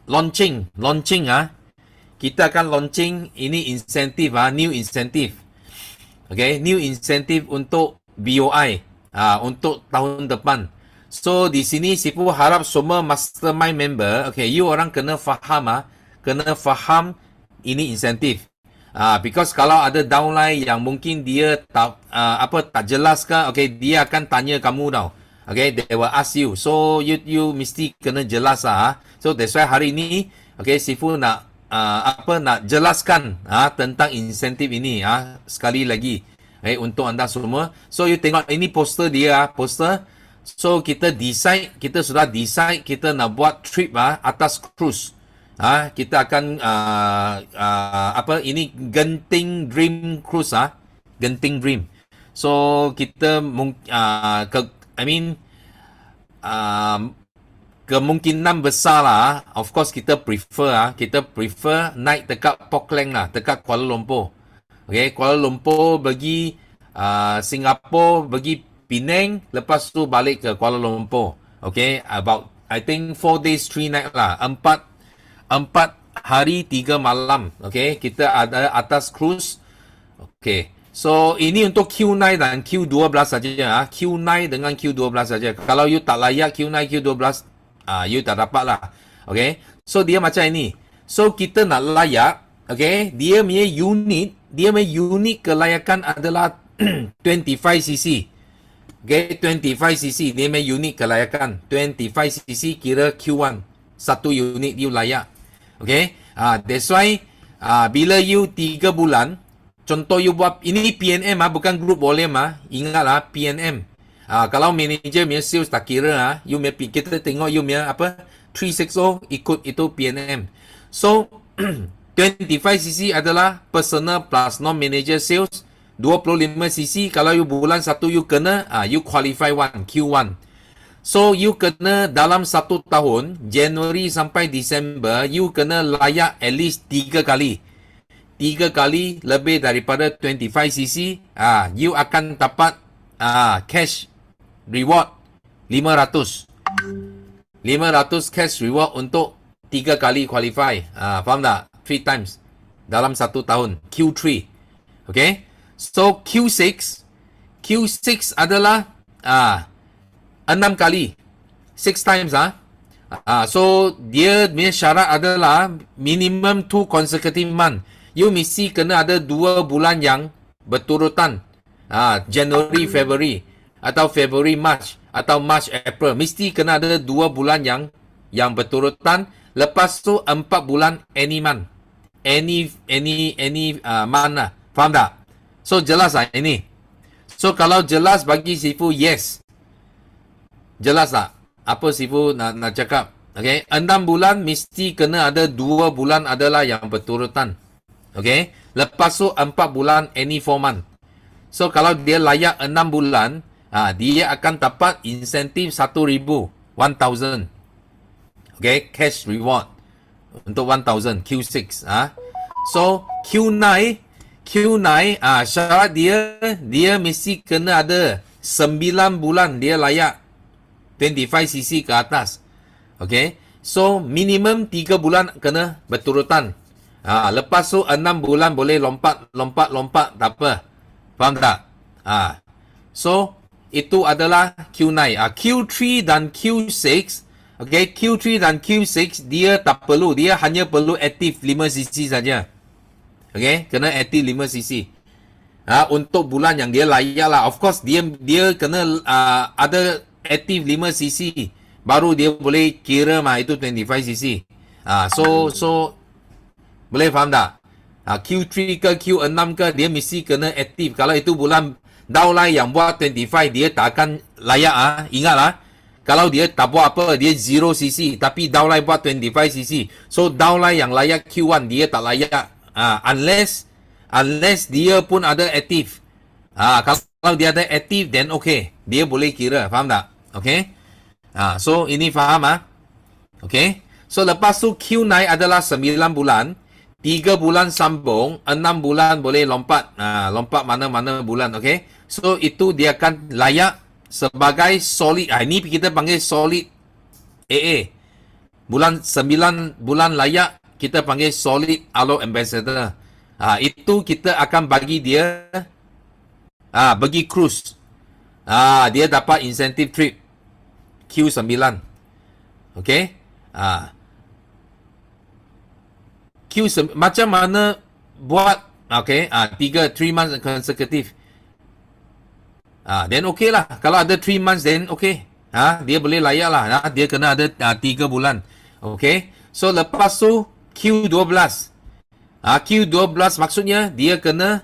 launching kita akan launching ini insentif new insentif. Okay, new insentif untuk BOI untuk tahun depan. So di sini Sifu harap semua mastermind member, okay, you orang kena faham ini insentif. Because kalau ada downline yang mungkin dia tak jelas ke, okay, dia akan tanya kamu tau. Okay, they will ask you. So you mesti kena jelas So that's why hari ini, okay, Sifu nak nak jelaskan tentang insentif ini sekali lagi untuk anda semua. So you tengok ini poster dia, poster. So kita sudah decide kita nak buat trip atas cruise. Kita akan ini Genting Dream Cruise Genting Dream. So kita kemungkinan besar lah, of course kita prefer naik dekat Auckland lah, dekat Kuala Lumpur. Okay, Kuala Lumpur pergi Singapore, pergi Penang, lepas tu balik ke Kuala Lumpur. Okay, about I think 4 days 3 night lah, 4 hari 3 malam. Okay, kita ada atas cruise. Okay, so ini untuk Q9 dan Q12 saja. Q9 dengan Q12 saja. Kalau you tak layak Q9, Q12, you tak dapat lah. Okay, so dia macam ini. So kita nak layak, okay, dia punya unit kelayakan adalah 25cc. Okay, 25cc dia punya unit kelayakan 25cc, kira Q1 satu unit you layak. Okay, that's why bila you 3 bulan, contoh you buat ini PNM bukan group volume ingatlah PNM. Kalau manager punya sales tak kira kita tengok you punya 360 ikut itu PNM. So 25cc adalah personal plus non-manager sales. 25cc kalau you bulan 1 you kena you qualify Q1. So you kena dalam 1 tahun January sampai December you kena layak at least 3 kali. 3 kali lebih daripada 25cc, you akan dapat cash reward 500 cash reward untuk 3 kali qualify. Faham tak? 3 times dalam 1 tahun. Q3. Okay, so Q6 adalah 6 kali, 6 times. So dia punya syarat adalah minimum 2 consecutive month. You mesti kena ada 2 bulan yang berturutan. January, February, atau February, March, atau March, April. Mesti kena ada 2 bulan yang berturutan. Lepas tu 4 bulan any month. Any month lah. Faham tak? So jelas lah ini. So kalau jelas bagi Sifu, yes. Jelas tak? Apa Sifu nak cakap? Okay, 6 bulan mesti kena ada 2 bulan adalah yang berturutan. Okay, lepas tu 4 bulan any 4 month. So kalau dia layak 6 bulan, dia akan dapat insentif 1,000, 1,000. Okay, cash reward untuk 1,000 Q6. So Q9 syarat dia mesti kena ada 9 bulan dia layak 25cc ke atas. Okay, so minimum 3 bulan kena berturutan. Lepas tu 6 bulan boleh lompat tak apa. Faham tak? So itu adalah Q9. Q3 dan Q6, okay, Q3 dan Q6 dia tak perlu, dia hanya perlu aktif 5cc saja. Okay, kena aktif 5cc. Untuk bulan yang dia layak lah. Of course dia kena ada aktif 5cc baru dia boleh kira itu 25cc. So boleh faham tak? Q3 ke Q6 ke dia mesti kena aktif. Kalau itu bulan downline yang buat 25 dia tak akan layak. Ingatlah, kalau dia tak buat apa, dia 0cc tapi downline buat 25cc. So downline yang layak Q1 dia tak layak. Unless dia pun ada aktif. Kalau dia ada aktif then okay, dia boleh kira. Faham tak? Okay. So ini faham Okay. So lepas tu Q9 adalah 9 bulan. 3 bulan sambung, 6 bulan boleh lompat. Lompat mana-mana bulan, okay? So, itu dia akan layak sebagai solid. Ini kita panggil solid AA. Bulan 9 bulan layak kita panggil solid Alo Ambassador. Itu kita akan bagi dia pergi cruise. Dia dapat incentive trip Q9. Okay? Macam mana buat, okay? 3 months consecutive. Then okay lah. Kalau ada 3 months, then okay. Dia boleh layak lah. Dia kena ada 3 bulan. Okay. So, lepas tu, Q12. Q12 maksudnya, dia kena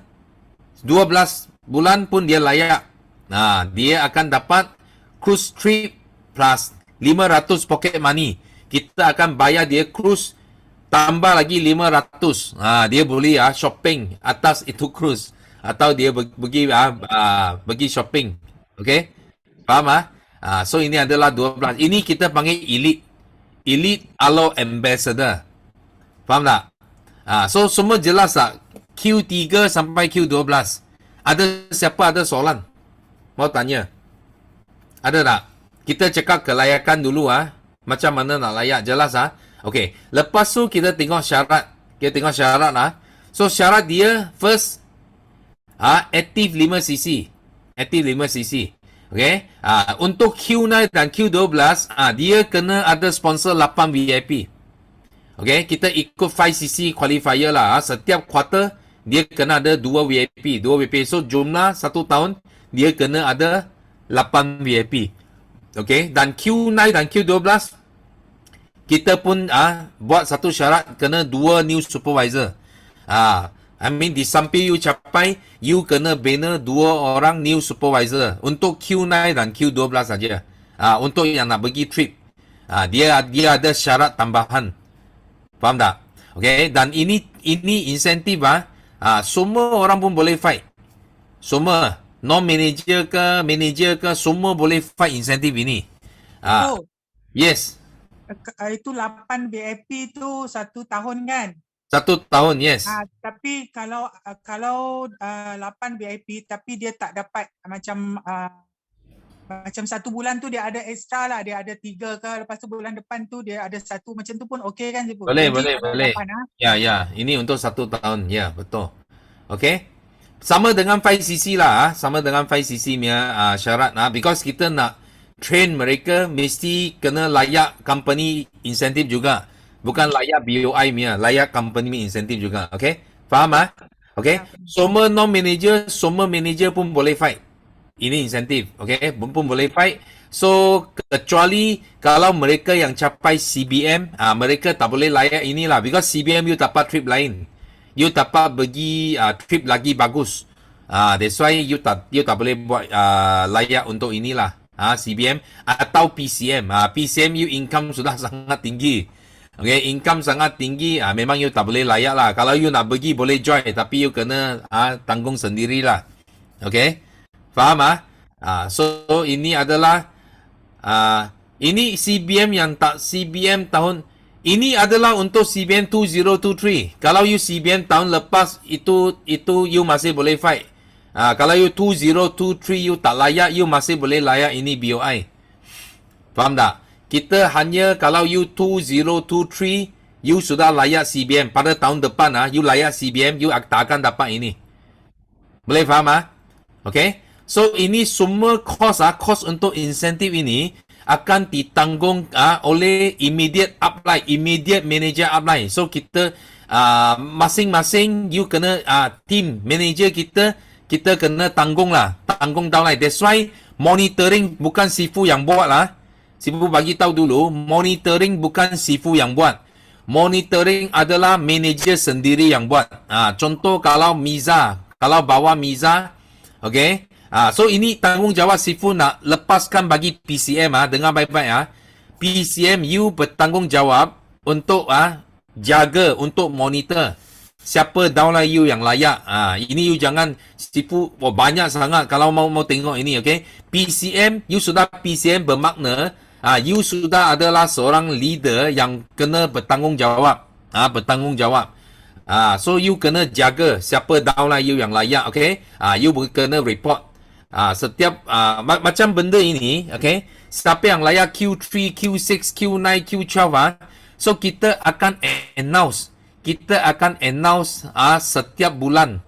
12 bulan pun dia layak. Dia akan dapat cruise trip plus 500 pocket money. Kita akan bayar dia cruise, tambah lagi 500. Dia boleh shopping atas itu cruise. Atau dia pergi shopping. Okay? Faham? So, ini adalah 12. Ini kita panggil elite. Elite Alo Ambassador. Faham tak? So, semua jelas tak? Q3 sampai Q12. Ada siapa ada soalan? Mau tanya? Ada tak? Kita cakap kelayakan dulu. Macam mana nak layak? Jelas Okay. Lepas tu, kita tengok syarat. Kita tengok syarat So, syarat dia, first, aktif 5cc. Aktif 5cc. Okay. Untuk Q9 dan Q12, dia kena ada sponsor 8 VIP. Okay. Kita ikut 5cc qualifier lah. Setiap quarter, dia kena ada 2 VIP. 2 VIP. So, jumlah 1 tahun, dia kena ada 8 VIP. Okay. Dan Q9 dan Q12, kita pun buat satu syarat, kena 2 new supervisor. Di samping you capai, you kena bina 2 orang new supervisor untuk Q9 dan Q12 saja. Untuk yang nak pergi trip. Dia ada syarat tambahan. Faham tak? Okay, dan ini insentif semua orang pun boleh fight. Semua non-manager ke, manager ke, semua boleh fight insentif ini. Yes. Itu 8 VIP tu 1 tahun kan? 1 tahun, yes. Tapi kalau 8 VIP tapi dia tak dapat macam 1 bulan tu dia ada extra lah, dia ada 3 ke, lepas tu bulan depan tu dia ada 1, macam tu pun okey kan Zipu? Boleh. Ya, ini untuk 1 tahun. Ya, betul. Okey. Sama dengan 5cc lah, sama dengan 5cc punya syarat because kita nak train mereka mesti kena layak company insentif juga. Bukan layak BOI punya, layak company insentif juga. Okay? Faham Okay? Semua non-manager, semua manager pun boleh fight. Ini insentif. Okay? Pun boleh fight. So, kecuali kalau mereka yang capai CBM, mereka tak boleh layak inilah. Because CBM you dapat trip lain. You dapat pergi trip lagi bagus. That's why you tak boleh buat layak untuk inilah. CBM atau PCM. PCM you income sudah sangat tinggi. Okay, income sangat tinggi, memang you tak boleh layak lah. Kalau you nak pergi, boleh join. Tapi you kena tanggung sendirilah. Okay? Faham So, ini adalah ini CBM yang tak CBM tahun ini adalah untuk CBM 2023. Kalau you CBM tahun lepas, itu you masih boleh fight. Kalau you 2023 you tak layak, you masih boleh layak ini BOI. Faham tak? Kita hanya kalau you 2023, you sudah layak CBM. Pada tahun depan, you layak CBM, you tak akan dapat ini. Boleh faham? Okay? So, ini semua cost untuk insentif ini akan ditanggung oleh immediate upline, immediate manager upline. So, kita masing-masing, you kena team manager kita kena tanggung downline. That's why monitoring bukan Sifu yang buat lah. Sifu bagi tahu dulu, monitoring bukan Sifu yang buat. Monitoring adalah manager sendiri yang buat. Contoh kalau Miza, kalau bawa Miza, okay? So ini tanggungjawab Sifu nak lepaskan bagi PCM dengar baik-baik PCM you bertanggungjawab untuk jaga, untuk monitor siapa downline you yang layak. Ini you jangan Sifu banyak sangat kalau mau tengok ini, okay? PCM, you sudah PCM bermakna you sudah adalah seorang leader yang kena bertanggungjawab. So you kena jaga siapa downline you yang layak, okay? You kena report. Setiap macam benda ini, okay? Siapa yang layak Q3, Q6, Q9, Q12 So kita akan announce, setiap bulan.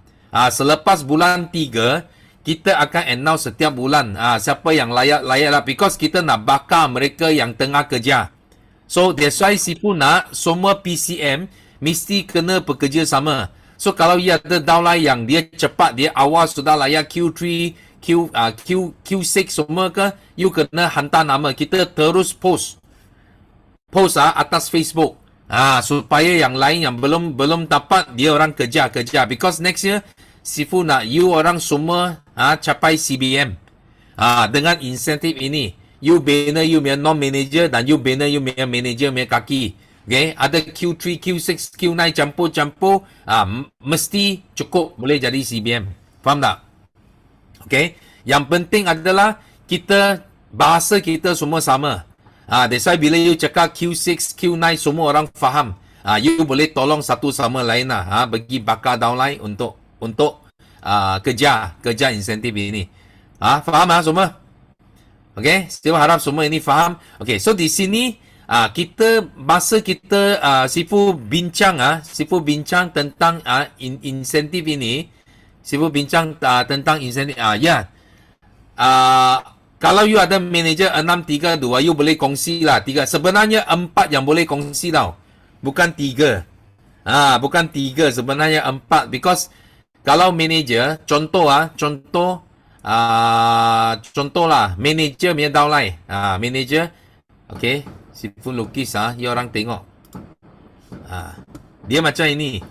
Selepas bulan 3, kita akan announce setiap bulan siapa yang layak lah, because kita nak bakar mereka yang tengah kerja. So that's why Sifu nak semua PCM mesti kena bekerja sama. So kalau ia ada downline yang dia cepat, dia awal sudah layak Q3, Q6 semua ke, you kena hantar nama. Kita terus post atas Facebook. Supaya yang lain yang belum dapat, dia orang kerja. Because next year Sifu nak you orang semua capai CBM. Dengan insentif ini, you bina you punya non-manager dan you bina you punya manager punya kaki. Okay, ada Q3, Q6, Q9 campur, mesti cukup boleh jadi CBM. Faham tak? Okay, yang penting adalah bahasa kita semua sama. That's why bila you cakap Q6, Q9 semua orang faham. You boleh tolong satu sama lain lah. Bagi bakar downline untuk kerja insentif ini. Faham semua? Okay, still harap semua ini faham. Okay, so di sini Sifu bincang tentang insentif ini. Sifu bincang tentang insentif. Kalau you ada manager 632, you boleh kongsi lah 3. Sebenarnya 4 yang boleh kongsi tau. Bukan 3. Bukan 3, sebenarnya 4. Because kalau manager, contoh lah, manager punya downline. Manager, okay, Sifu lukis you orang tengok. Dia macam ini.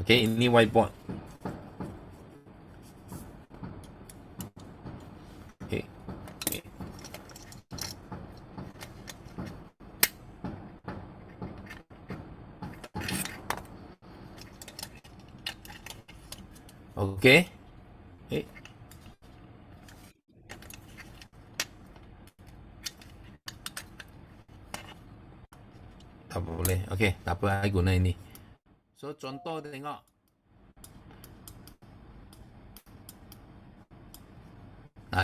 Okay, ini whiteboard. Okay. Tak boleh. Okay, tak apa, I guna ini. So, contoh tengok.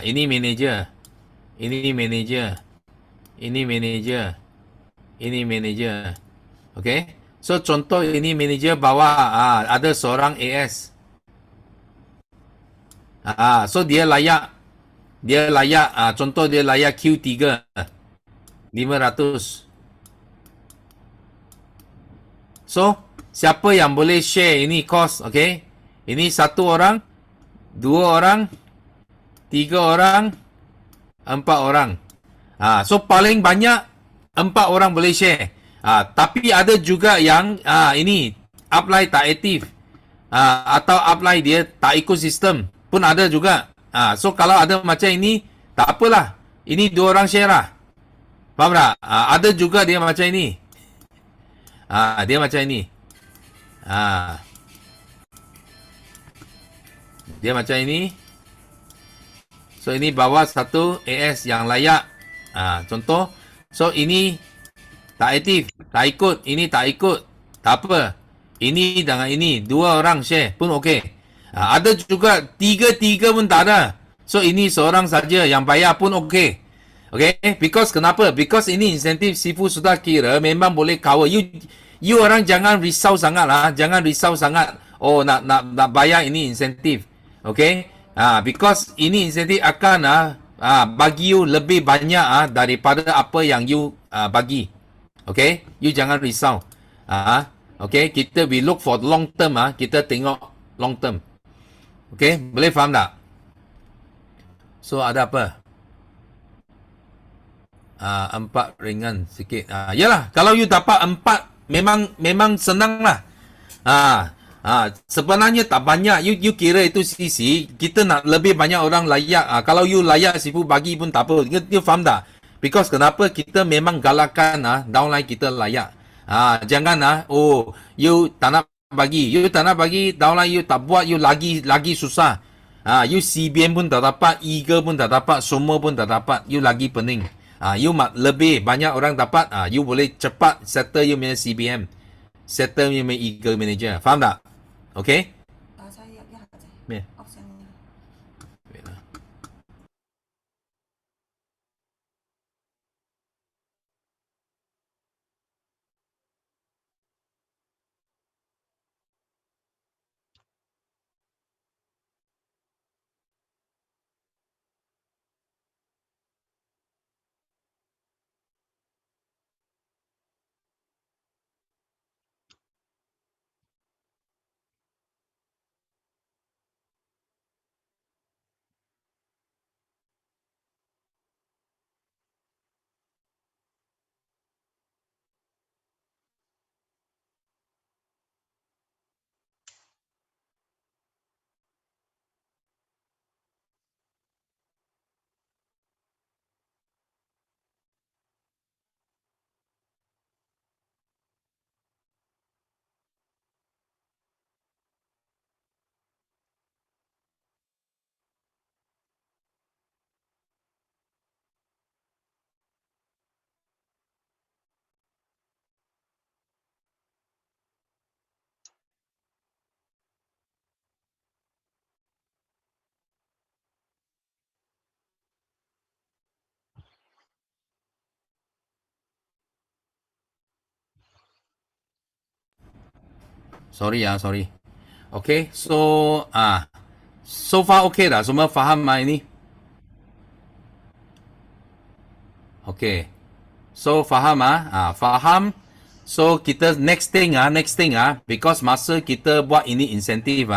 Ini manager. Ini manager. Ini manager. Ini manager. Okay. So, contoh ini manager bawah. Ada seorang AS. So dia layak contoh dia layak Q3 500. So siapa yang boleh share ini cost? Okay, ini 1 orang, 2 orang, 3 orang, 4 orang. So paling banyak 4 orang boleh share. Tapi ada juga yang ini upline tak aktif, atau upline dia tak ikut sistem pun ada juga. So kalau ada macam ini, tak apalah. Ini 2 orang share lah. Faham tak? Ada juga dia macam ini. Dia macam ini. Dia macam ini. So ini bawah 1 AS yang layak. Contoh. So ini tak aktif, tak ikut. Ini tak ikut. Tak apa. Ini dengan ini 2 orang share pun okey. Ada juga 3 pun tak ada. So ini seorang saja yang bayar pun okey. Okay? Because kenapa? Because ini insentif Sifu sudah kira memang boleh cover. You orang jangan risau sangat lah. Jangan risau sangat. Oh nak bayar ini insentif. Okay? Because ini insentif akan bagi you lebih banyak daripada apa yang you bagi. Okay? You jangan risau. Okay? We look for long term. Kita tengok long term. Okay, boleh faham tak? So ada apa? 4 ringan sikit. Yalah, kalau you dapat 4 memang senang lah. Sebenarnya tak banyak. You kira itu sisi, kita nak lebih banyak orang layak. Kalau you layak, Sifu bagi pun tak apa. You faham tak? Because kenapa kita memang galakkan downline kita layak. Jangan you tak nak bagi. You tak nak bagi, downline you tak buat, you lagi susah. You CBM pun tak dapat, Eagle pun tak dapat, semua pun tak dapat. You lagi pening. You lebih banyak orang dapat, you boleh cepat settle you punya CBM. Settle you punya Eagle manager. Faham tak? Okay? Saya lihat saja. Yeah. Opsinya. Sorry ya, sorry. Okay, so so far okay dah, semua faham ini? Okay, so faham faham. So kita next thing because masa kita buat ini insentif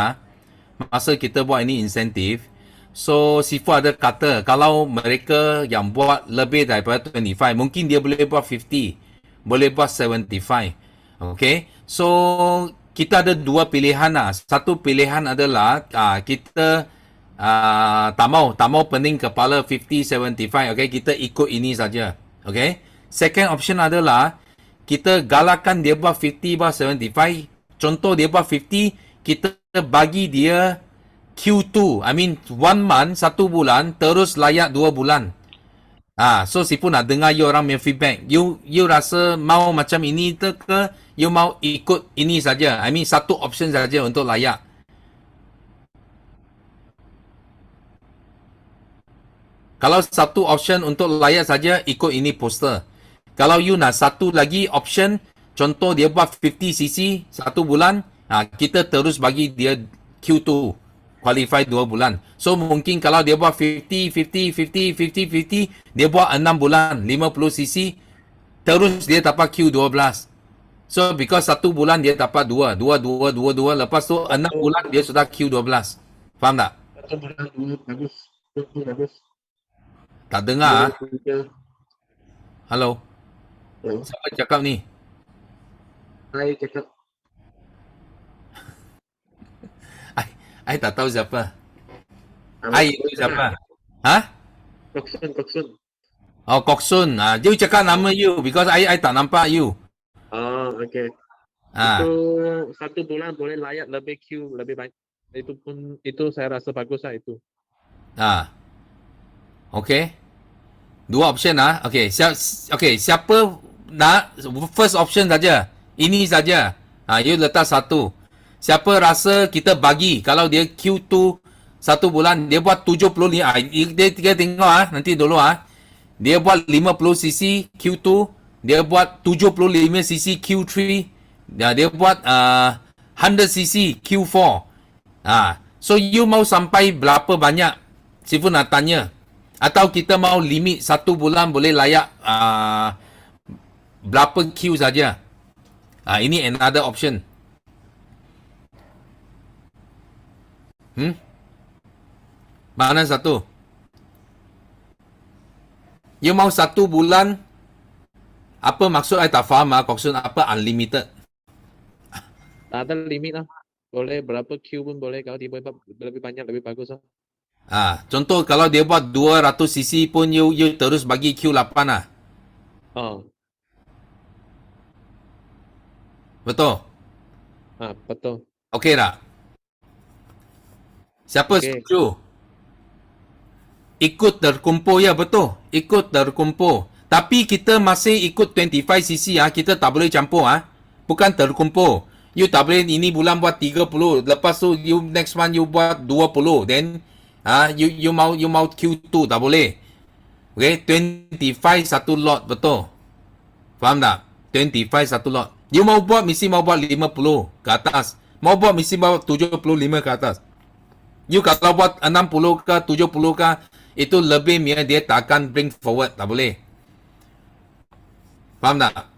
so Sifu ada kata kalau mereka yang buat lebih daripada 25, mungkin dia boleh buat 50, boleh buat 75. Okay, so kita ada dua pilihan Satu pilihan adalah kita tak mau pening kepala 50, 75. Okay, kita ikut ini saja. Okay, second option adalah kita galakkan dia buat 50, buat 75. Contoh dia buat 50, kita bagi dia Q2. I mean 1 month, 1 bulan, terus layak 2 bulan. So Sifu nak dengar you orang punya feedback. You rasa mau macam ini ke you mau ikut ini saja? I mean satu option saja untuk layak. Kalau satu option untuk layak saja, ikut ini poster. Kalau you nak satu lagi option, contoh dia buat 50cc 1 bulan, kita terus bagi dia Q2, qualify 2 bulan. So mungkin kalau dia buat 50, dia buat 6 bulan 50cc, terus dia dapat Q12. So because 1 bulan dia dapat 2, lepas tu 6 bulan dia sudah Q12. Faham tak? 1 bulan 2, bagus. Tak dengar Halo. Hello. Siapa cakap ni? Hai, cakap. I tak tahu siapa. Abang Itu siapa? Ha? Koksun. Oh, Koksun. You cakap nama you because I tak nampak you. Oh, okay. Itu 1 bulan boleh layak lebih Q, lebih banyak. Itu saya rasa bagus itu. Okay. Dua option Okay. Siapa nak first option saja? Ini saja. You letak satu. Siapa rasa kita bagi kalau dia Q2 1 bulan dia buat 75. Dia tengok nanti dulu Dia buat 50cc Q2, dia buat 75cc Q3, dia buat 100cc Q4. So you mau sampai berapa banyak? Sifu nak tanya. Atau kita mau limit 1 bulan boleh layak berapa Q saja? Ini another option. Mana satu? You mau 1 bulan? Apa maksud I tak faham Koksun apa unlimited? Tak ada limit lah. Boleh berapa Q pun boleh. Kalau dia buat lebih banyak, lebih bagus lah. Contoh kalau dia buat 200cc pun you terus bagi Q8 Oh. Betul? Betul. Okey tak? Siapa setuju? Ikut terkumpul ya, betul. Ikut terkumpul. Tapi kita masih ikut 25cc kita tak boleh campur Bukan terkumpul. You tak boleh ini bulan buat 30, lepas tu you next month you buat 20, then you mau Q2 tak boleh. Okay, 25 satu lot, betul. Faham tak? 25 satu lot. You mau buat mesti mau buat 50 ke atas. Mau buat mesti mau 75 ke atas. You kalau buat 60 ke 70 ke, itu lebih dia takkan bring forward, tak boleh. Faham tak?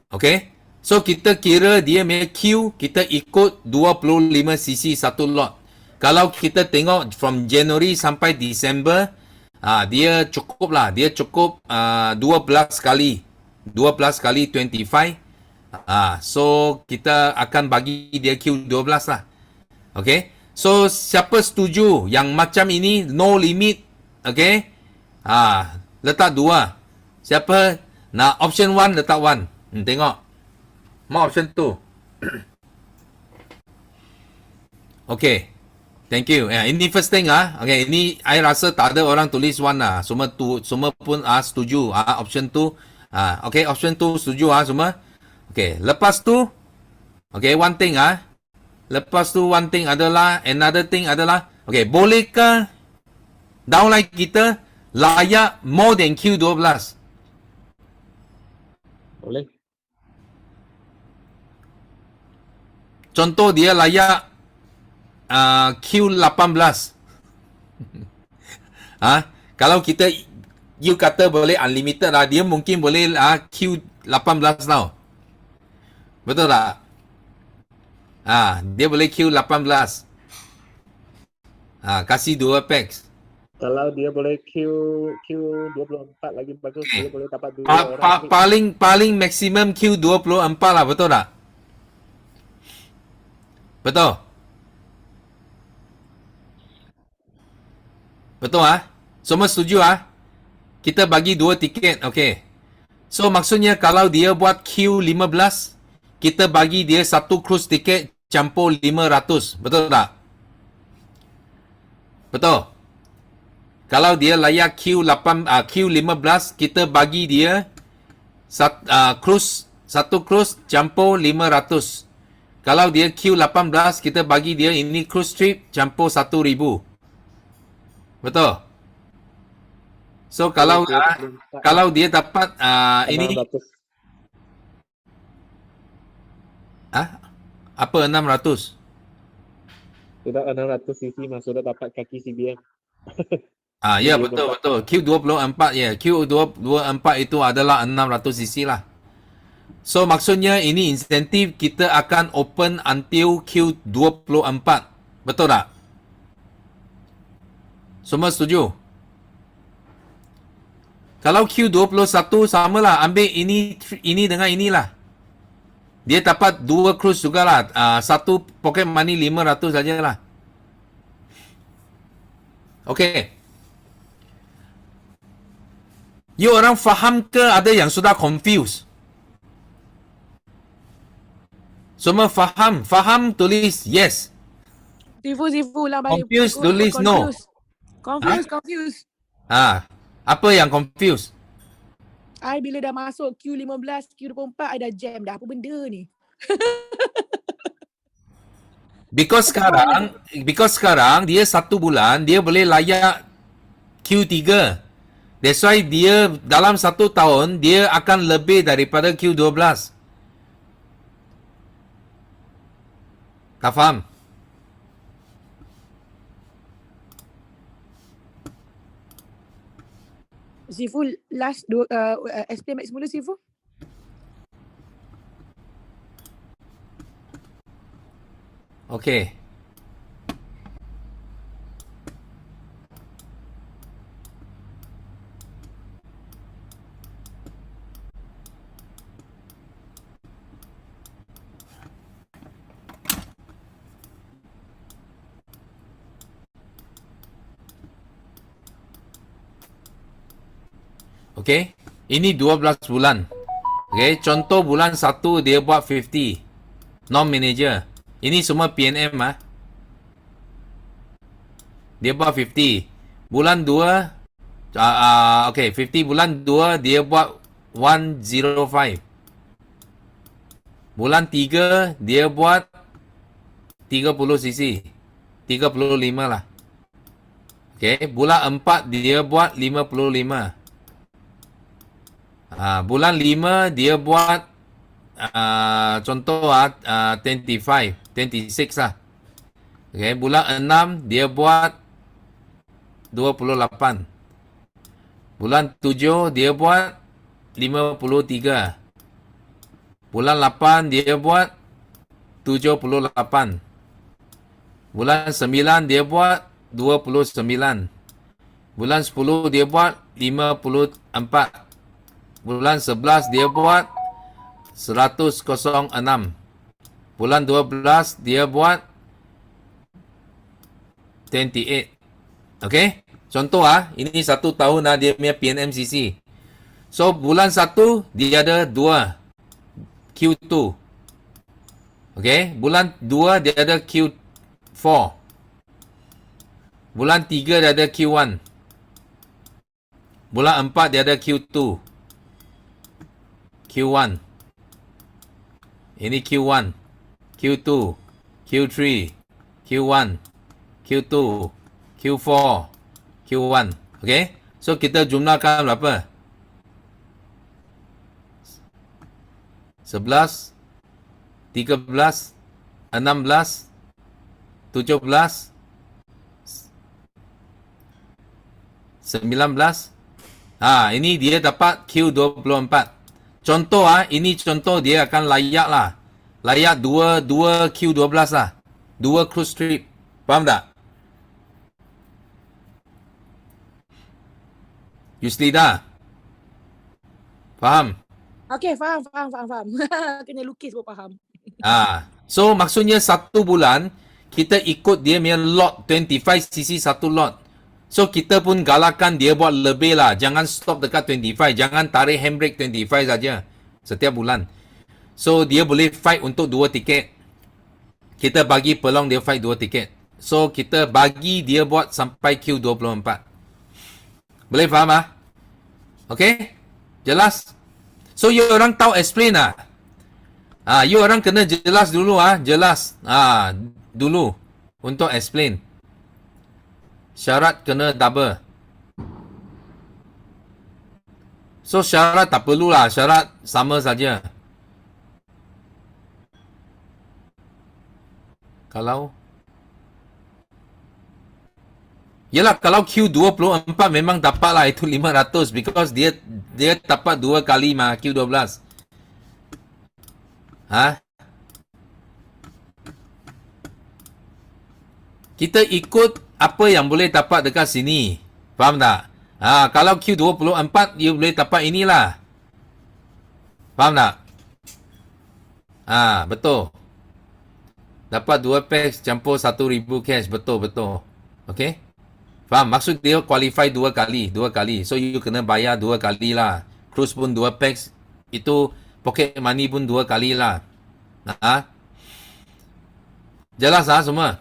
Okay. So kita kira dia punya Q, kita ikut 25cc satu lot. Kalau kita tengok from January sampai December, dia cukup lah. Dia cukup 12 kali 25. So kita akan bagi dia Q12 lah. Okay. So siapa setuju yang macam ini no limit? Okay. Letak 2. Siapa nak option 1 letak 1. Tengok. Mau option 2. Okay. Thank you. Ini first thing Okay, ini I rasa tak ada orang tulis 1 Semua pun setuju. Option 2. Okay, option 2 setuju semua. Okay, lepas tu okay, one thing lepas tu one thing adalah another thing adalah okay, bolehkah downline kita layak more than Q12? Boleh. contoh dia layak Q18. Kalau kita you kata boleh unlimited lah, dia mungkin boleh Q18 tau. Betul tak? Dia boleh Q18. Kasih 2 packs. Kalau dia boleh Q24 lagi bagus, dia boleh dapat 2 orang. Paling maksimum Q24 lah, betul tak? Betul? Betul Semua setuju Kita bagi 2 tiket, okey. So maksudnya kalau dia buat Q15, kita bagi dia 1 cruise tiket campur 500, betul tak? Betul. Kalau dia layak Q15, kita bagi dia cruise 1 cruise campur 500. Kalau dia Q18, kita bagi dia ini cruise trip campur 1,000. Betul. So kalau dia dapat ini 600. Apa 600? Sudah 600 cc sudah dapat kaki CBM. Ya betul. Q24 ya. Q24 itu adalah 600 cc lah. So maksudnya ini insentif kita akan open until Q24. Betul tak? Semua setuju? Kalau Q21 samalah, ambil ini dengan inilah. Dia dapat 2 cruise jugalah. Satu pocket money 500 sajalah. Okey. You orang faham ke ada yang sudah confused? Semua faham? Faham tulis yes. Sifu ulang balik. Confused tulis no. Confused. Apa yang confused? I bila dah masuk Q15, Q24, I dah jam dah. Apa benda ni? Because sekarang dia 1 bulan dia boleh layak Q3. That's why dia dalam 1 tahun dia akan lebih daripada Q12. Tak faham? Sifu last explain back semula Sifu. Okay. Okay. Ini 12 bulan. Okay. Contoh bulan 1 dia buat 50. Non-manager. Ini semua PNM Dia buat 50. Bulan 2 okay, 50 bulan 2 dia buat 105. Bulan 3 dia buat 30 cc. 35 lah. Okay, bulan 4 dia buat 55. Bulan 5 dia buat contoh 26 lah. Okay, bulan 6 dia buat 28. Bulan 7 dia buat 53. Bulan 8 dia buat 78. Bulan 9 dia buat 29. Bulan 10 dia buat 54. Bulan 11 dia buat 106. Bulan 12 dia buat 28. Okay? Contoh ini 1 tahun dia punya PNMCC. So bulan 1 dia ada 2 Q2. Okay? Bulan 2 dia ada Q4. Bulan 3 dia ada Q1. Bulan 4 dia ada Q2. Q1. Ini Q1. Q2. Q3. Q1. Q2. Q4. Q1. Okay? So kita jumlahkan berapa? 11, 13, 16, 17, 19. Ini dia dapat Q24. Contoh ini contoh dia akan layak lah. Layak 2 Q12 lah. 2 cruise trip. Faham tak? Yuslida. Faham? Okay, faham. Kena lukis pun faham. So maksudnya 1 bulan kita ikut dia punya lot 25cc satu lot. So kita pun galakkan dia buat lebih lah. Jangan stop dekat 25. Jangan tarik handbrake 25 saja setiap bulan. So dia boleh fight untuk 2 tiket. Kita bagi peluang dia fight 2 tiket. So kita bagi dia buat sampai Q24. Boleh faham Okay? Jelas? So you orang tahu explain you orang kena jelas dulu jelas. Dulu untuk explain. Syarat kena double. So syarat tak perlulah, syarat sama saja. Kalau kalau Q24 memang dapatlah itu 500 because dia dapat 2 kali Q12. Kita ikut apa yang boleh dapat dekat sini. Faham tak? Kalau Q24 you boleh dapat inilah. Faham tak? Betul. Dapat 2 packs campur 1,000 cash. Betul. Okay? Faham? Maksud dia qualify 2 kali. So you kena bayar 2 kali lah. Cruise pun 2 packs. Itu pocket money pun 2 kali lah. Jelas semua?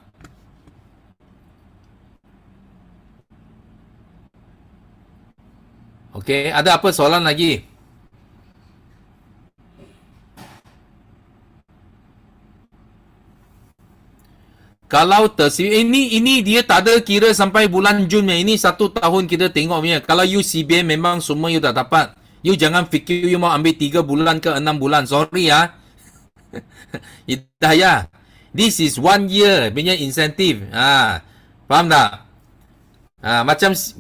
Okay, ada apa soalan lagi? Kalau ini dia tak ada kira sampai bulan Jun. Ini 1 tahun kita tengok punya. Kalau you CBM memang semua you tak dapat. You jangan fikir you mau ambil 3 bulan ke 6 bulan. Sorry Hidayah. This is 1 year punya insentif. Faham tak?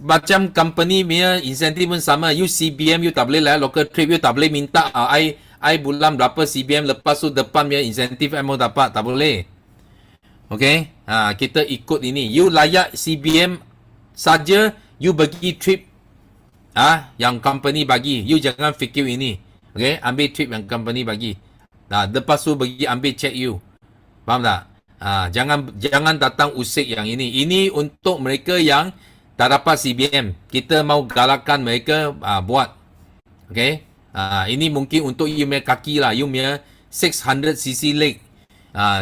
Macam company punya insentif pun sama. You CBM you tak boleh lah. Local trip you tak boleh minta. I bulan berapa CBM lepas tu depan punya insentif I mau dapat. Tak boleh. Okay? Kita ikut ini. You layak CBM saja. You bagi trip yang company bagi. You jangan fikir ini. Okay? Ambil trip yang company bagi. Lepas tu bagi ambil check you. Faham tak? Jangan datang usik yang ini. Ini untuk mereka yang tak dapat CBM. Kita mau galakkan mereka buat. Okay? Ini mungkin untuk you punya kaki lah. You punya 600cc leg.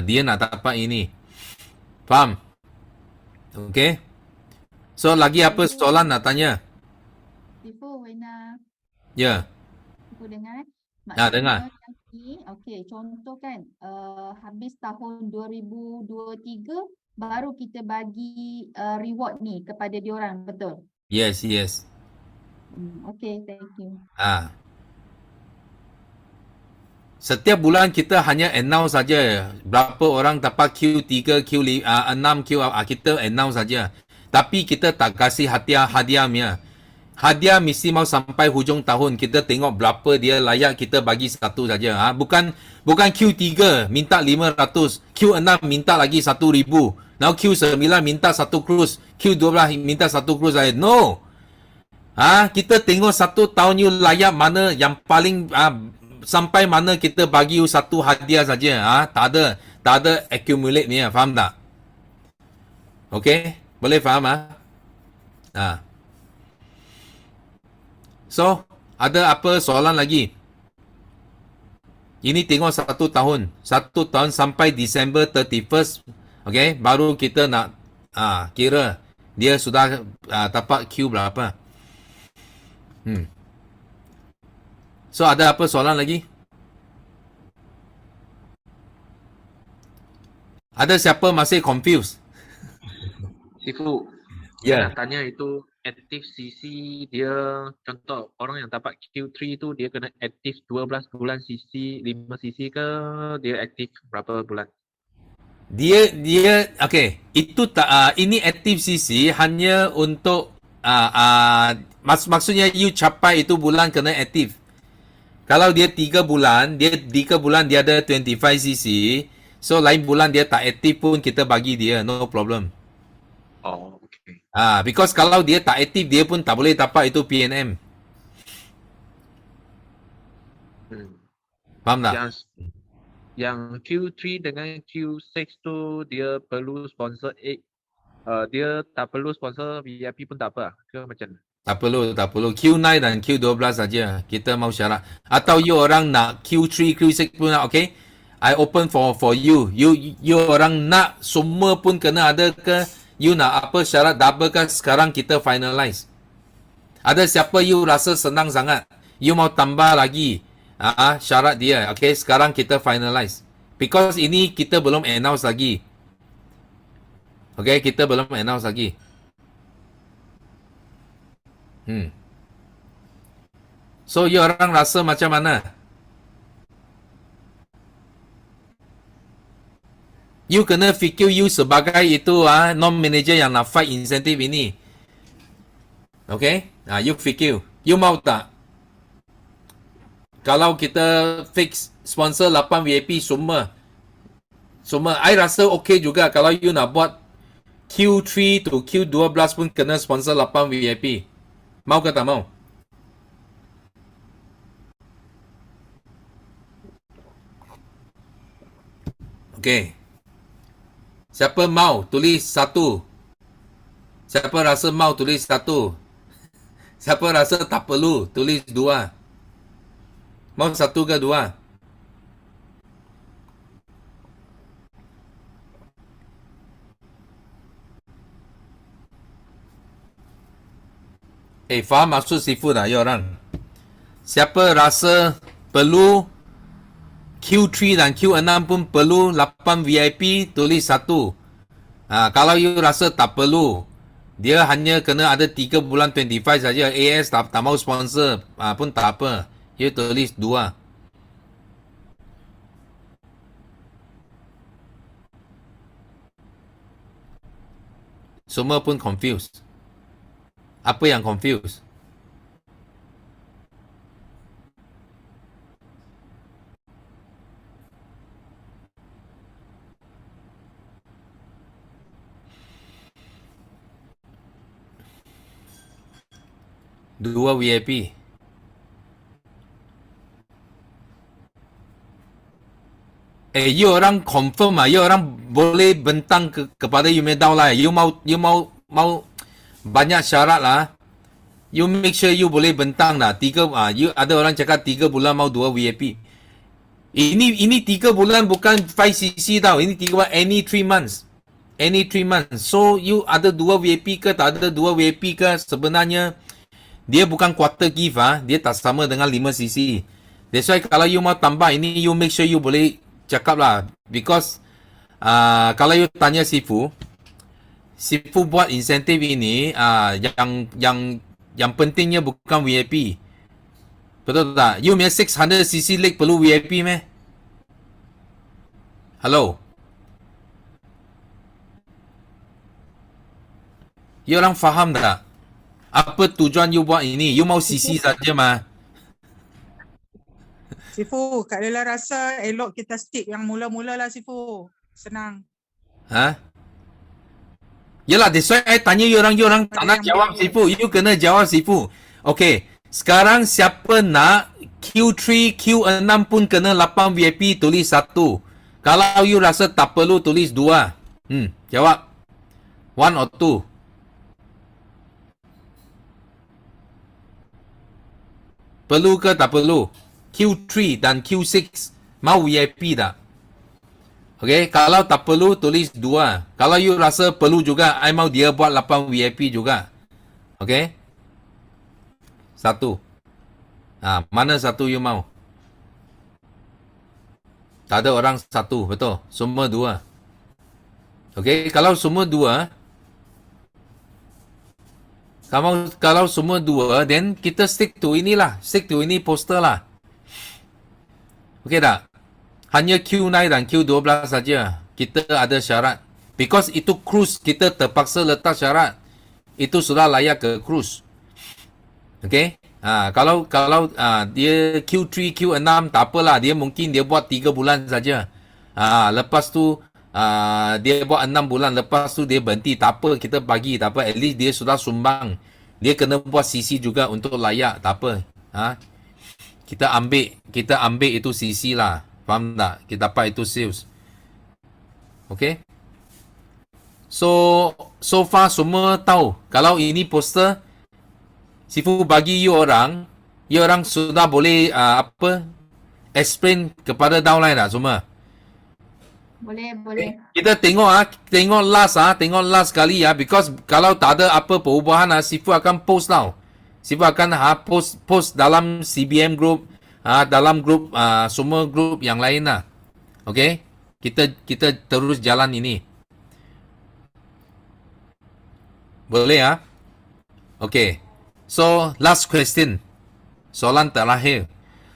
Dia nak dapat ini. Faham? Okay? So, lagi apa soalan nak tanya? Before Wena. Ya. Ibu dengar? Dengar. Okey, contoh kan habis tahun 2023 baru kita bagi reward ni kepada diorang, betul? Yes. Okey, thank you. Setiap bulan kita hanya announce saja berapa orang dapat Q3, Q6, kita announce saja. Tapi kita tak kasih hadiahnya. Hadiah mesti mau sampai hujung tahun. Kita tengok berapa dia layak kita bagi satu saja. Bukan Q3 minta 500, Q6 minta lagi 1,000. Now Q9 minta 1 cruise, Q12 minta 1 cruise. No. Kita tengok 1 tahun you layak mana yang paling sampai mana kita bagi you 1 hadiah saja. Tak ada accumulate ni. Faham tak? Okay? Boleh faham So, ada apa soalan lagi? Ini tengok 1 tahun. 1 tahun sampai December 31st. Okay? Baru kita nak kira dia sudah dapat Q berapa. So, ada apa soalan lagi? Ada siapa masih confused? Sifu, Ya. nak tanya itu aktif CC dia, contoh orang yang dapat Q3 tu dia kena aktif 12 bulan CC, 5 CC ke dia aktif berapa bulan? Dia okay. Itu tak ini active CC hanya untuk maksudnya you capai itu bulan kena aktif. Kalau dia 3 bulan, dia ada 25 cc. So lain bulan dia tak aktif pun kita bagi dia, no problem. Oh, okay. Because kalau dia tak aktif, dia pun tak boleh dapat itu PNM. Faham tak? Yang Q3 dengan Q6 tu dia perlu sponsor dia tak perlu sponsor VIP pun tak apa ke macam mana? Tak perlu. Q9 dan Q12 saja. Kita mau syarat. Atau you orang nak Q3, Q6 pun nak, okay? I open for you. You orang nak semua pun kena ada ke? You nak apa syarat double ke? Sekarang kita finalize. Ada siapa you rasa senang sangat? You mau tambah lagi syarat dia. Okay, sekarang kita finalize. Because ini kita belum announce lagi. Okay, kita belum announce lagi. So, you orang rasa macam mana? You kena fikir you sebagai itu non-manager yang nak fight insentif ini. Okay? You fikir. You mau tak? Kalau kita fix sponsor 8 VIP semua, I rasa okay juga kalau you nak buat Q3 to Q12 pun kena sponsor 8 VIP. Mau ke tak mau? Okay. Siapa mau tulis 1. Siapa rasa mau tulis 1. Siapa rasa tak perlu tulis 2. Mau 1 ke 2? Faham maksud sifu tak ya orang? Siapa rasa perlu Q3 dan Q6 pun perlu 8 VIP, tulis 1. Kalau you rasa tak perlu, dia hanya kena ada 3 bulan 25 saja. AS tak mau sponsor pun tak apa. You tulis 2. Semua pun confused. Apa yang confused? Dua VIP. You orang confirm you orang boleh bentang kepada Yumedao lah. You mau banyak syarat lah. You make sure you boleh bentang lah. You ada orang cakap 3 bulan mau 2 VIP. Ini 3 bulan bukan 5cc tau. Ini 3 bulan any 3 months. Any 3 months. So you ada 2 VIP ke tak ada 2 VIP ke, sebenarnya dia bukan quarter gift dia tak sama dengan 5cc. That's why kalau you mau tambah ini, you make sure you boleh cakap lah. Because kalau you tanya Sifu buat insentif ini yang pentingnya bukan VIP. Betul tak? You punya 600cc leg perlu VIP meh? Hello? You orang faham tak? Apa tujuan you buat ini? You mau CC saja mah. Sifu, Kak Lela rasa elok kita stick yang mula-mula lah Sifu. Senang. Yelah, that's why I tanya you orang tak nak jawab Sifu. You kena jawab Sifu. Okay, sekarang siapa nak Q3, Q6 pun kena 8 VIP, tulis 1. Kalau you rasa tak perlu, tulis 2. Jawab. 1 or 2. Perlu ke tak perlu? Q3 dan Q6 mau VIP tak? Okay, kalau tak perlu tulis 2. Kalau you rasa perlu juga, I mau dia buat 8 VIP juga. Okay? 1. Mana 1 you mau? Tak ada orang 1, betul? Semua 2. Okay, kalau semua 2, kalau semua 2, then kita stick to inilah. Stick to ini poster lah. Okay tak? Hanya Q9 dan Q12 saja. kita ada syarat. Because itu cruise, kita terpaksa letak syarat. Itu sudah layak ke cruise. Okay? Kalau dia Q3, Q6 tak apalah, dia mungkin dia buat 3 bulan saja. Lepas tu dia buat 6 bulan, lepas tu dia berhenti, tak apa, kita bagi, tak apa, at least dia sudah sumbang. Dia kena buat CC juga untuk layak, tak apa. Kita ambil itu CC lah. Faham tak? Kita dapat itu sales. Okay? So far semua tahu. Kalau ini poster, Sifu bagi you orang sudah boleh explain kepada downline tak semua? Boleh. Kita tengok last kali because kalau tak ada apa perubahan Sifu akan post tau. Sifu akan post dalam CBM group, dalam group semua group yang lain lah. Okay? Kita terus jalan ini. Boleh Okay. So last question. Soalan terakhir.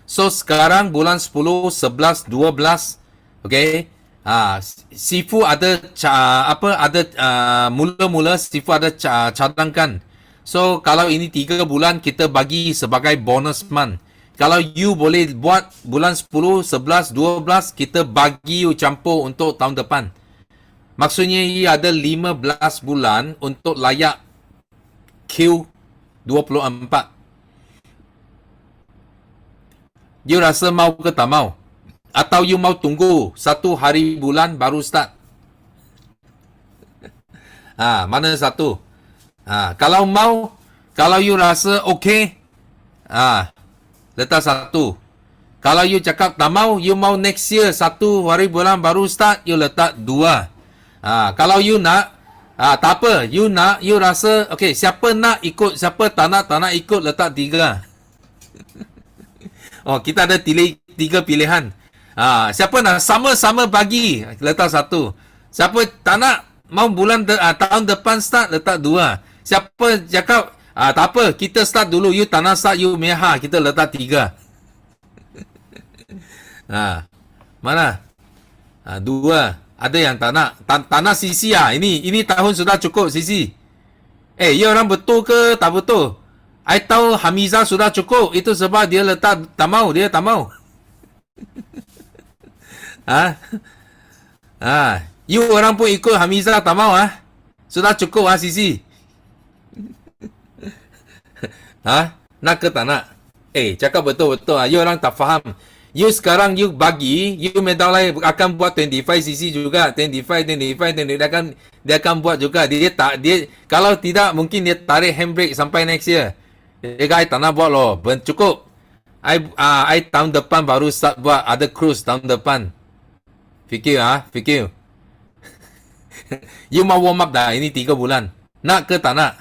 So sekarang bulan 10, 11, 12, okay? Sifu ada mula-mula Sifu ada cadangkan. So kalau ini 3 bulan kita bagi sebagai bonus month. Kalau you boleh buat bulan 10, 11, 12 kita bagi you campur untuk tahun depan. Maksudnya you ada 15 bulan untuk layak Q24. You rasa mau ke tak mau? Atau you mau tunggu 1 hari bulan baru start? Mana satu? Kalau mau, kalau you rasa okay, letak 1. Kalau you cakap tak mau, you mau next year 1 hari bulan baru start, you letak 2. Kalau you nak, tak apa, you rasa okay, siapa nak ikut, siapa tak nak ikut, letak 3. Kita ada 3 pilihan. Siapa nak sama-sama bagi, letak 1. Siapa tak nak, mau bulan tahun depan start, letak 2. Siapa cakap tak apa, kita start dulu, you tak nak start, you mehah, kita letak 3. Mana? 2. Ada yang tak nak CC Ini tahun sudah cukup CC. You orang betul ke tak betul? I tahu Hamizah sudah cukup. Itu sebab dia letak tak mau. Dia tak mau. You orang pun ikut Hamizah tak mau Sudah cukup CC. Nak ke tak nak? Cakap betul-betul. You orang tak faham. You sekarang you bagi, you medalai akan buat 25cc juga, 25 dia akan buat juga. Dia kalau tidak mungkin dia tarik handbrake sampai next year. Dia tak nak buat loh. Cukup. I tahun depan baru start buat ada cruise tahun depan. Fikir. You mau warm up dah ini 3 bulan. Nak ke tak nak?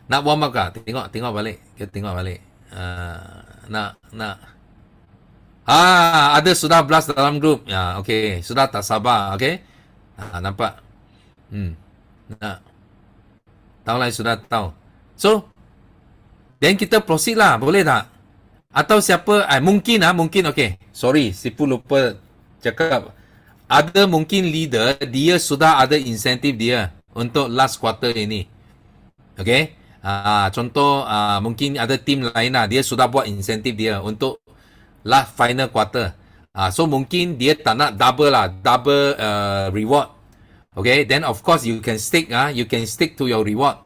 Nak warm up kah? Tengok balik. Kita tengok balik. Nak. Ada sudah blast dalam grup. Okay. Sudah tak sabar. Okay. Nampak. Nak. Tahu lah, sudah tahu. So, then kita proceed lah. Boleh tak? Atau siapa? Mungkin. Okay. Sorry. Sipu lupa cakap. Ada mungkin leader, dia sudah ada insentif dia untuk last quarter ini. Okay. Contoh mungkin ada tim lain dia sudah buat insentif dia untuk last final quarter. So mungkin dia tak nak double reward. Okay, then of course you can stick to your reward.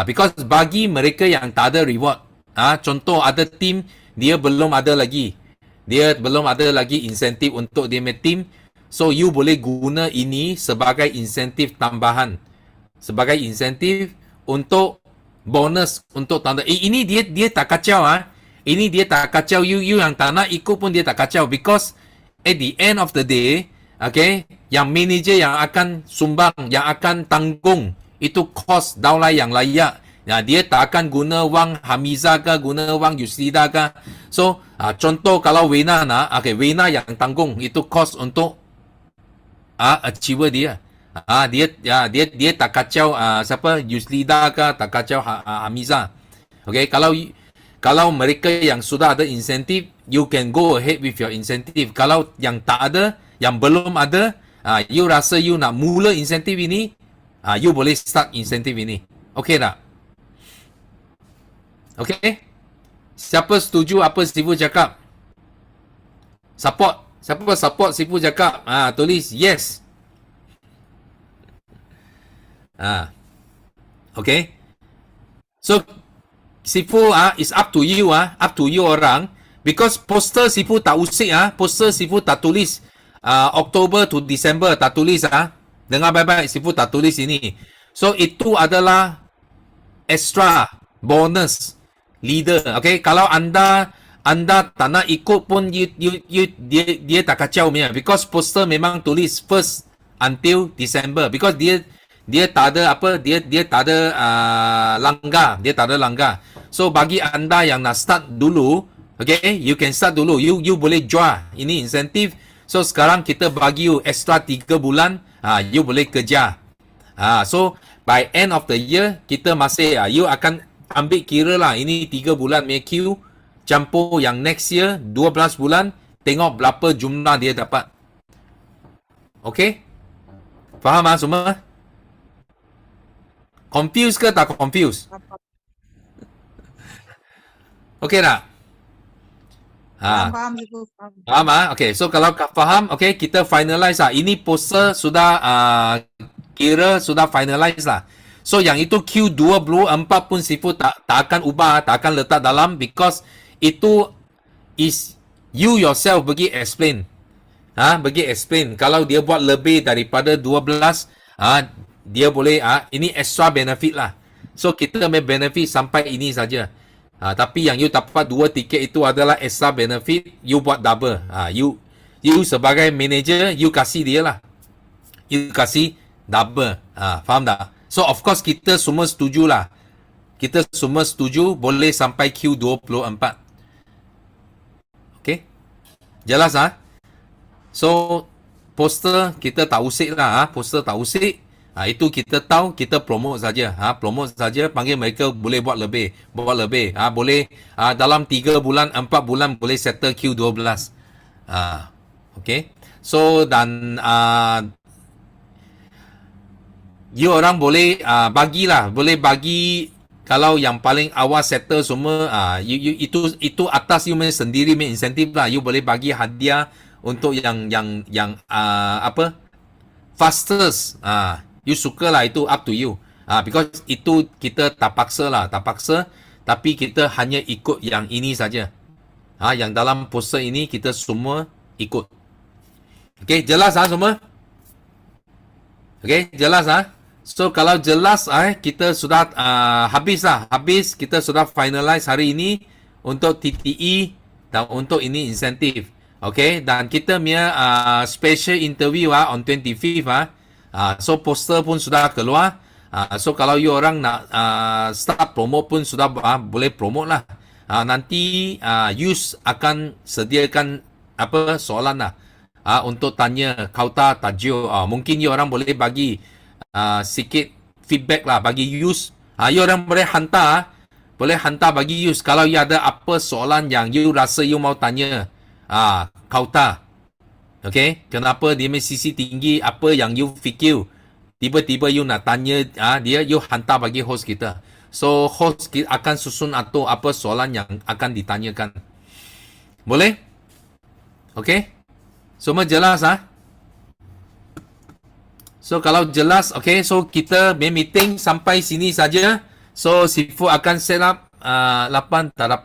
Because bagi mereka yang tak ada reward, contoh ada tim dia belum ada lagi insentif untuk dia punya tim. So you boleh guna ini sebagai insentif tambahan, sebagai insentif untuk bonus untuk tanda. Ini dia tak kacau Ini dia tak kacau. You yang tak nak ikut pun dia tak kacau. Because at the end of the day, okay, yang manager yang akan sumbang, yang akan tanggung itu cost downline yang layak. Dia tak akan guna wang Hamizah ke, guna wang Yuslida ke. So contoh kalau Wena nak, okay, Wena yang tanggung itu cost untuk achiever dia. Dia tak kacau siapa Yuslida ke, tak kacau Hamizah. Okay, Kalau mereka yang sudah ada insentif, you can go ahead with your incentive. Kalau yang tak ada, yang belum ada, you rasa you nak mula insentif ini, you boleh start insentif ini. Okay tak? Okay? Siapa setuju apa Sifu cakap? Support. Siapa support Sifu cakap? Tulis yes. Okay? So, Sifu is up to you orang, because poster Sifu tak usik poster Sifu tak tulis Oktober to December, tak tulis dengar baik-baik, Sifu tak tulis ini. So itu adalah extra bonus leader. Okay, kalau anda tak nak ikut pun dia tak kacau punya, because poster memang tulis first until December, because dia tak ada dia tak ada langgar. So bagi anda yang nak start dulu, okay, you can start dulu. You boleh jual ini insentif. So sekarang kita bagi you extra 3 bulan, you boleh kerja. So by end of the year kita masih you akan ambil kira lah, ini 3 bulan punya queue campur yang next year 12 bulan, tengok berapa jumlah dia dapat. Okay? Faham semua? Confused ke tak confused? Okay tak? Faham Sifu. Faham Okay, so kalau faham, okay, kita finalize lah. Ini poster sudah kira sudah finalize lah. So yang itu Q24 pun Sifu tak akan ubah, tak akan letak dalam, because itu is you yourself pergi explain. Pergi explain. Kalau dia buat lebih daripada 12, dia boleh ini extra benefit lah. So kita ambil benefit sampai ini saja. Tapi yang you dapat 2 tiket itu adalah extra benefit, you buat double. You sebagai manager, you kasih dia lah. You kasih double. Faham tak? So of course kita semua setuju lah. Kita semua setuju boleh sampai Q24. Okay? Jelas So poster kita tak usik lah. Poster tak usik. Itu kita tahu, kita promote saja. Promote saja, panggil mereka boleh buat lebih. Boleh dalam 3 bulan, 4 bulan boleh settle Q12. Okay. So dan you orang boleh bagilah, boleh bagi. Kalau yang paling awal settle semua, itu atas you sendiri main insentif lah. You boleh bagi hadiah untuk yang fastest. You suka lah, itu up to you. Because itu kita tak paksa, tapi kita hanya ikut yang ini saja. Yang dalam poster ini kita semua ikut. Okay, jelas semua? Okay, jelas So kalau jelas kita sudah habis kita sudah finalize hari ini untuk TTE dan untuk ini insentif. Okay, dan kita punya special interview on 25th so poster pun sudah keluar. So kalau you orang nak start promote pun sudah boleh promote lah. Nanti Yus akan sediakan soalan lah untuk tanya kauta tajuk. Mungkin you orang boleh bagi sikit feedback lah bagi Yus. You orang boleh hantar bagi Yus kalau you ada apa soalan yang you rasa you mau tanya kauta. Okay, kenapa dia sisi tinggi, apa yang you fikir, tiba-tiba you nak tanya dia, you hantar bagi host kita. So host akan susun atau apa soalan yang akan ditanyakan. Boleh? Okay, semua jelas So kalau jelas, okay, so kita meeting sampai sini saja. So Sifu akan set up 8 tak dapat